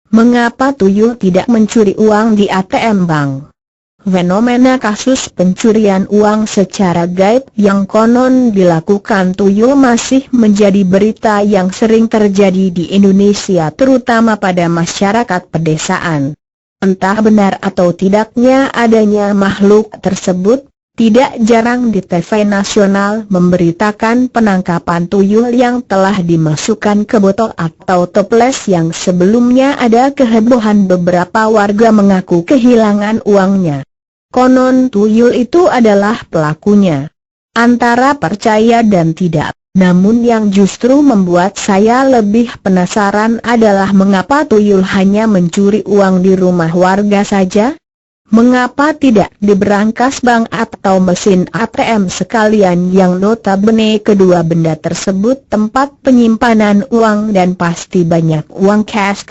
Mengapa Tuyul tidak mencuri uang di ATM bank? Fenomena kasus pencurian uang secara gaib yang konon dilakukan Tuyul masih menjadi berita yang sering terjadi di Indonesia, terutama pada masyarakat pedesaan. Entah benar atau tidaknya adanya makhluk tersebut, tidak jarang di TV nasional memberitakan penangkapan Tuyul yang telah dimasukkan ke botol atau toples, yang sebelumnya ada kehebohan beberapa warga mengaku kehilangan uangnya. Konon Tuyul itu adalah pelakunya. Antara percaya dan tidak. Namun yang justru membuat saya lebih penasaran adalah mengapa Tuyul hanya mencuri uang di rumah warga saja? Mengapa tidak di berangkas bank atau mesin ATM sekalian, yang notabene kedua benda tersebut tempat penyimpanan uang dan pasti banyak uang cash.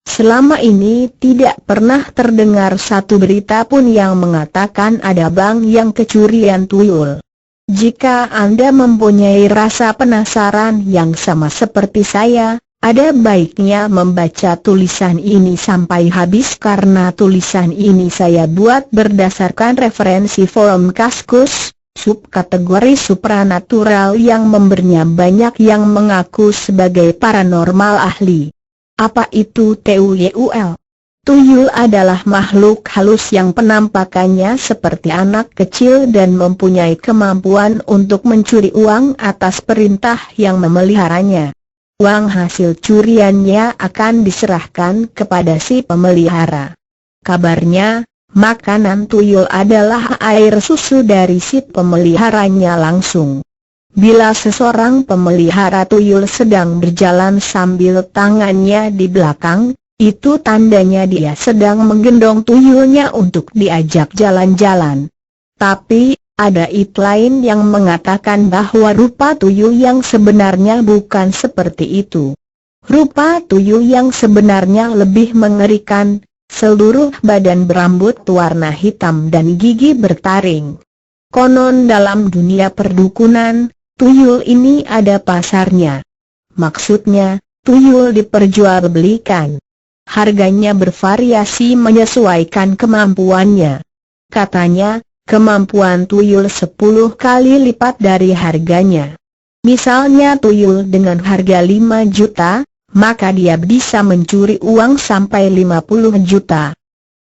Selama ini tidak pernah terdengar satu berita pun yang mengatakan ada bank yang kecurian Tuyul. Jika Anda mempunyai rasa penasaran yang sama seperti saya, ada baiknya membaca tulisan ini sampai habis, karena tulisan ini saya buat berdasarkan referensi forum Kaskus, subkategori supranatural yang memberinya banyak yang mengaku sebagai paranormal ahli. Apa itu TUYUL? Tuyul adalah makhluk halus yang penampakannya seperti anak kecil dan mempunyai kemampuan untuk mencuri uang atas perintah yang memeliharanya. Uang hasil curiannya akan diserahkan kepada si pemelihara. Kabarnya, makanan Tuyul adalah air susu dari si pemeliharanya langsung. Bila seseorang pemelihara Tuyul sedang berjalan sambil tangannya di belakang, itu tandanya dia sedang menggendong Tuyulnya untuk diajak jalan-jalan. Tapi, ada lain yang mengatakan bahwa rupa Tuyul yang sebenarnya bukan seperti itu. Rupa Tuyul yang sebenarnya lebih mengerikan, seluruh badan berambut warna hitam dan gigi bertaring. Konon dalam dunia perdukunan, Tuyul ini ada pasarnya. Maksudnya, Tuyul diperjualbelikan. Harganya bervariasi menyesuaikan kemampuannya. Katanya, kemampuan Tuyul 10 kali lipat dari harganya. Misalnya Tuyul dengan harga 5 juta, maka dia bisa mencuri uang sampai 50 juta.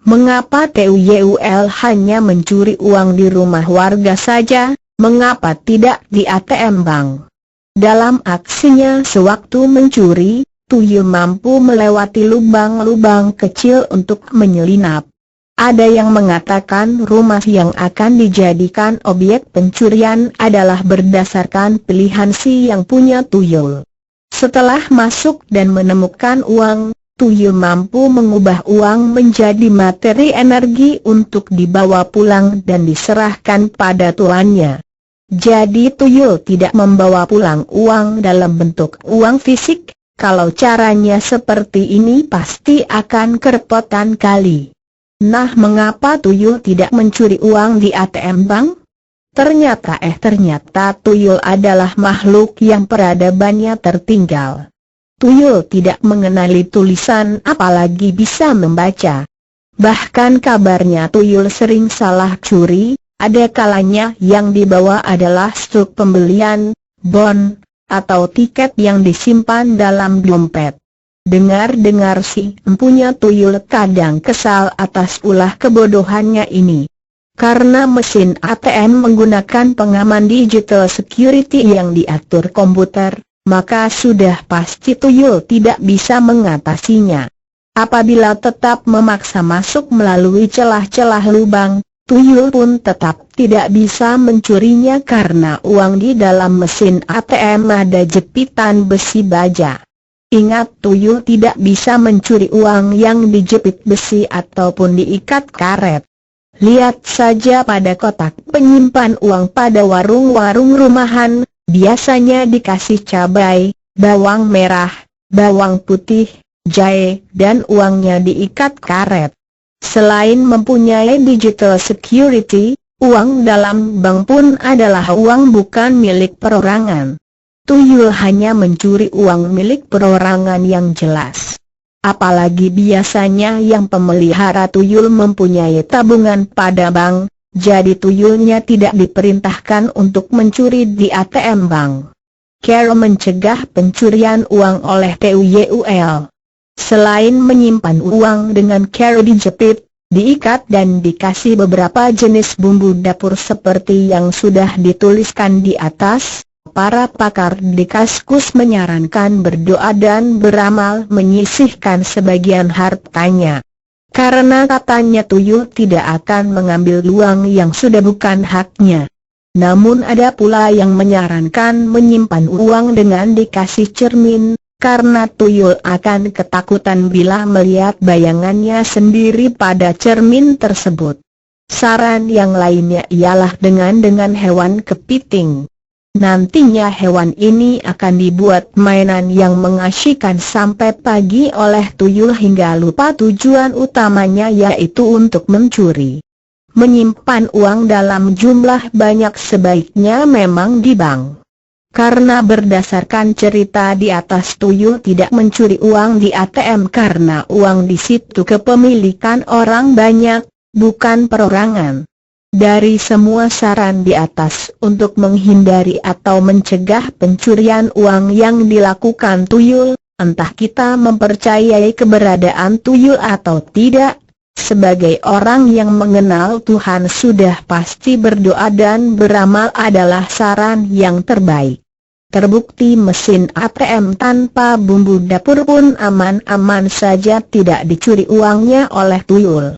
Mengapa TUYUL hanya mencuri uang di rumah warga saja? Mengapa tidak di ATM bank? Dalam aksinya sewaktu mencuri, Tuyul mampu melewati lubang-lubang kecil untuk menyelinap. Ada yang mengatakan rumah yang akan dijadikan objek pencurian adalah berdasarkan pilihan si yang punya Tuyul. Setelah masuk dan menemukan uang, Tuyul mampu mengubah uang menjadi materi energi untuk dibawa pulang dan diserahkan pada tuannya. Jadi Tuyul tidak membawa pulang uang dalam bentuk uang fisik. Kalau caranya seperti ini pasti akan kerepotan kali. Nah, mengapa Tuyul tidak mencuri uang di ATM bank? Ternyata Tuyul adalah makhluk yang peradabannya tertinggal. Tuyul tidak mengenali tulisan apalagi bisa membaca. Bahkan kabarnya Tuyul sering salah curi. Ada kalanya yang dibawa adalah struk pembelian, bon, atau tiket yang disimpan dalam dompet. Dengar-dengar si empunya Tuyul kadang kesal atas ulah kebodohannya ini. Karena mesin ATM menggunakan pengaman digital security yang diatur komputer, maka sudah pasti Tuyul tidak bisa mengatasinya. Apabila tetap memaksa masuk melalui celah-celah lubang, Tuyul pun tetap tidak bisa mencurinya karena uang di dalam mesin ATM ada jepitan besi baja. Ingat, Tuyul tidak bisa mencuri uang yang dijepit besi ataupun diikat karet. Lihat saja pada kotak penyimpan uang pada warung-warung rumahan, biasanya dikasih cabai, bawang merah, bawang putih, jahe, dan uangnya diikat karet. Selain mempunyai digital security, uang dalam bank pun adalah uang bukan milik perorangan. Tuyul hanya mencuri uang milik perorangan yang jelas. Apalagi biasanya yang pemelihara tuyul mempunyai tabungan pada bank, jadi tuyulnya tidak diperintahkan untuk mencuri di ATM bank. Cara mencegah pencurian uang oleh TUYUL. Selain menyimpan uang dengan cara dijepit, diikat dan dikasih beberapa jenis bumbu dapur seperti yang sudah dituliskan di atas, para pakar di Kaskus menyarankan berdoa dan beramal menyisihkan sebagian hartanya. Karena katanya tuyul tidak akan mengambil uang yang sudah bukan haknya. Namun ada pula yang menyarankan menyimpan uang dengan dikasih cermin, karena tuyul akan ketakutan bila melihat bayangannya sendiri pada cermin tersebut. Saran yang lainnya ialah dengan hewan kepiting. Nantinya hewan ini akan dibuat mainan yang mengasyikkan sampai pagi oleh tuyul hingga lupa tujuan utamanya, yaitu untuk mencuri. Menyimpan uang dalam jumlah banyak sebaiknya memang di bank. Karena berdasarkan cerita di atas, tuyul tidak mencuri uang di ATM karena uang di situ kepemilikan orang banyak, bukan perorangan. Dari semua saran di atas untuk menghindari atau mencegah pencurian uang yang dilakukan tuyul, entah kita mempercayai keberadaan tuyul atau tidak, sebagai orang yang mengenal Tuhan sudah pasti berdoa dan beramal adalah saran yang terbaik. Terbukti mesin ATM tanpa bumbu dapur pun aman-aman saja tidak dicuri uangnya oleh tuyul.